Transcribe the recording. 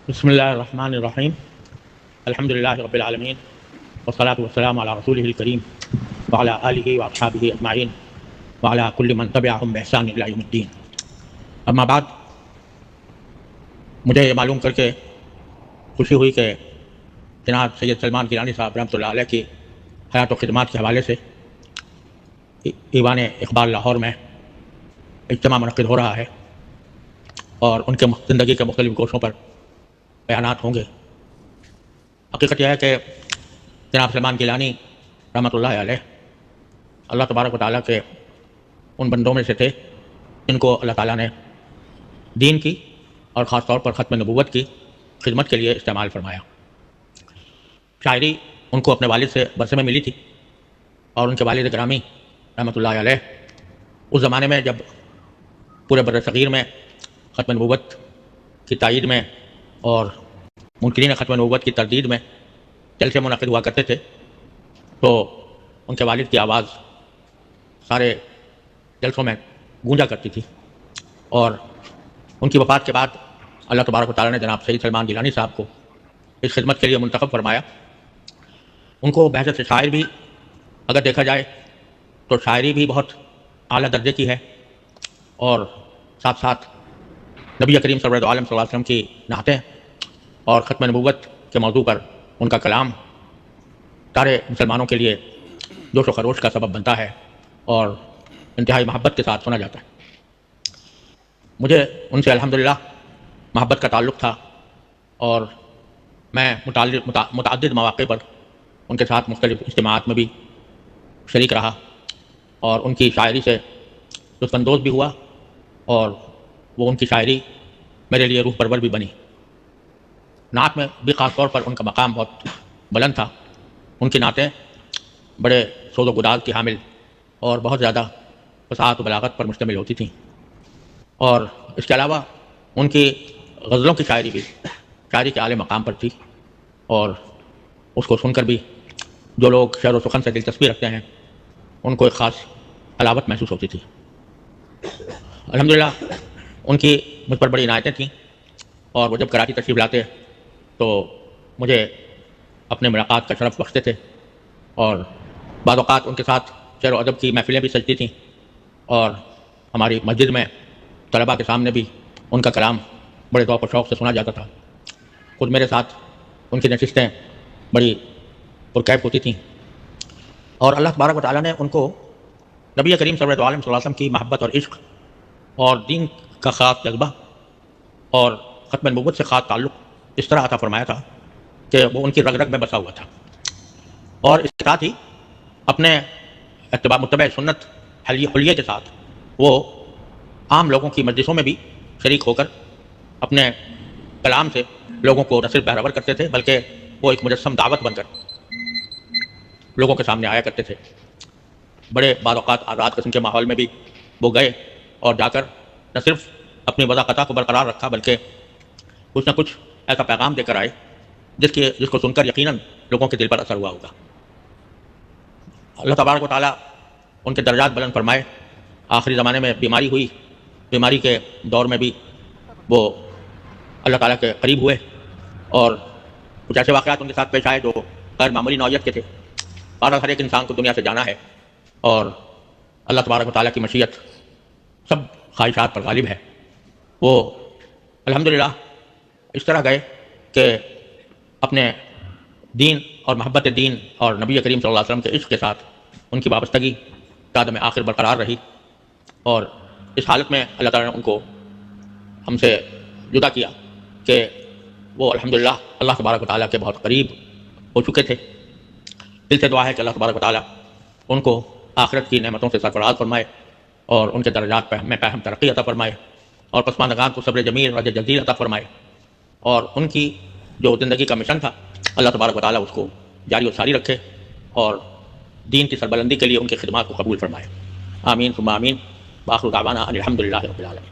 بسم اللہ الرحمن الرحیم الحمد للہ رب العالمین والصلاة والسلام علی رسولہ الکریم وعلی آلہ واصحابہ اجمعین وعلی کل من تبعہم بإحسان الی یوم الدین. اما بعد، مجھے یہ معلوم کر کے خوشی ہوئی کہ جناب سید سلمان گیلانی صاحب رحمۃ اللہ علیہ کی حیات و خدمات کے حوالے سے ایوان اقبال لاہور میں اجتماع منعقد ہو رہا ہے اور ان کے زندگی کے مختلف گوشوں پر بیانات ہوں گے. حقیقت یہ ہے کہ جناب سلمان گیلانی رحمۃ اللہ علیہ اللہ تبارک و تعالیٰ کے ان بندوں میں سے تھے جن کو اللہ تعالیٰ نے دین کی اور خاص طور پر ختم نبوت کی خدمت کے لیے استعمال فرمایا. شاعری ان کو اپنے والد سے برسے میں ملی تھی اور ان کے والد گرامی رحمۃ اللہ علیہ اس زمانے میں جب پورے بر صغیر میں ختم نبوت کی تائید میں اور منکرین ختم نبوت کی تردید میں جلسے منعقد ہوا کرتے تھے تو ان کے والد کی آواز سارے جلسوں میں گونجا کرتی تھی. اور ان کی وفات کے بعد اللہ تبارک و تعالیٰ نے جناب سید سلمان گیلانی صاحب کو اس خدمت کے لیے منتخب فرمایا. ان کو بحثت شاعر بھی اگر دیکھا جائے تو شاعری بھی بہت اعلیٰ درجے کی ہے اور ساتھ ساتھ نبی کریم صلی اللہ علیہ وسلم کی نعتیں اور ختم نبوت کے موضوع پر ان کا کلام سارے مسلمانوں کے لیے جوش و خروش کا سبب بنتا ہے اور انتہائی محبت کے ساتھ سنا جاتا ہے. مجھے ان سے الحمدللہ محبت کا تعلق تھا اور میں متعدد مواقع پر ان کے ساتھ مختلف اجتماعات میں بھی شریک رہا اور ان کی شاعری سے لطف اندوز بھی ہوا اور وہ ان کی شاعری میرے لیے روح پرور بھی بنی. نعت میں بھی خاص طور پر ان کا مقام بہت بلند تھا. ان کی نعتیں بڑے سوز و گداز کی حامل اور بہت زیادہ فصاحت و بلاغت پر مشتمل ہوتی تھیں اور اس کے علاوہ ان کی غزلوں کی شاعری بھی شاعری کے اعلی مقام پر تھی اور اس کو سن کر بھی جو لوگ شعر و سخن سے دلچسپی رکھتے ہیں ان کو ایک خاص حلاوت محسوس ہوتی تھی. الحمدللہ ان کی مجھ پر بڑی عنایتیں تھیں اور وہ جب کراچی تشریف لاتے تو مجھے اپنے ملاقات کا شرف بخشتے تھے اور بعض اوقات ان کے ساتھ شعر و ادب کی محفلیں بھی سجتی تھیں اور ہماری مسجد میں طلباء کے سامنے بھی ان کا کلام بڑے ذوق و شوق سے سنا جاتا تھا. خود میرے ساتھ ان کی نشستیں بڑی پرکیف ہوتی تھیں اور اللہ تبارک و تعالیٰ نے ان کو نبی کریم صلی اللہ علیہ وسلم کی محبت اور عشق اور دین کا خاص جذبہ اور ختم نبوت سے خاص تعلق اس طرح عطا فرمایا تھا کہ وہ ان کی رگ رگ میں بسا ہوا تھا اور اس کے ساتھ ہی اپنے متبع سنت حلیے کے ساتھ وہ عام لوگوں کی مجلسوں میں بھی شریک ہو کر اپنے کلام سے لوگوں کو نہ صرف بہرور کرتے تھے بلکہ وہ ایک مجسم دعوت بن کر لوگوں کے سامنے آیا کرتے تھے. بڑے بعض اوقات آزاد قسم کے ماحول میں بھی وہ گئے اور جا کر نہ صرف اپنی وضاقتہ کو برقرار رکھا بلکہ کچھ نہ کچھ ایسا پیغام دے کر آئے جس کو سن کر یقیناً لوگوں کے دل پر اثر ہوا ہوگا. اللہ تبارک و تعالیٰ ان کے درجات بلند فرمائے. آخری زمانے میں بیماری ہوئی، بیماری کے دور میں بھی وہ اللہ تعالیٰ کے قریب ہوئے اور کچھ ایسے واقعات ان کے ساتھ پیش آئے جو غیر معمولی نوعیت کے تھے. بہرحال ہر ایک انسان کو دنیا سے جانا ہے اور اللہ تبارک و تعالیٰ کی مشیت سب خواہشات پر غالب ہے. وہ الحمدللہ اس طرح گئے کہ اپنے دین اور محبت دین اور نبی کریم صلی اللہ علیہ وسلم کے عشق کے ساتھ ان کی وابستگی قدم آخر برقرار رہی اور اس حالت میں اللہ تعالیٰ نے ان کو ہم سے جدا کیا کہ وہ الحمدللہ اللہ تبارک و تعالیٰ کے بہت قریب ہو چکے تھے. دل سے دعا ہے کہ اللہ تبارک و تعالیٰ ان کو آخرت کی نعمتوں سے سرفراز فرمائے اور ان کے درجات میں اہم ترقی عطا فرمائے اور پسماندگان کو صبر جمیل رج جزیل عطا فرمائے اور ان کی جو زندگی کا مشن تھا اللہ تبارک و تعالیٰ اس کو جاری و ساری رکھے اور دین کی سربلندی کے لیے ان کی خدمات کو قبول فرمائے. آمین ثم آمین. وآخر دعوانا ان الحمد للہ رب العالمین.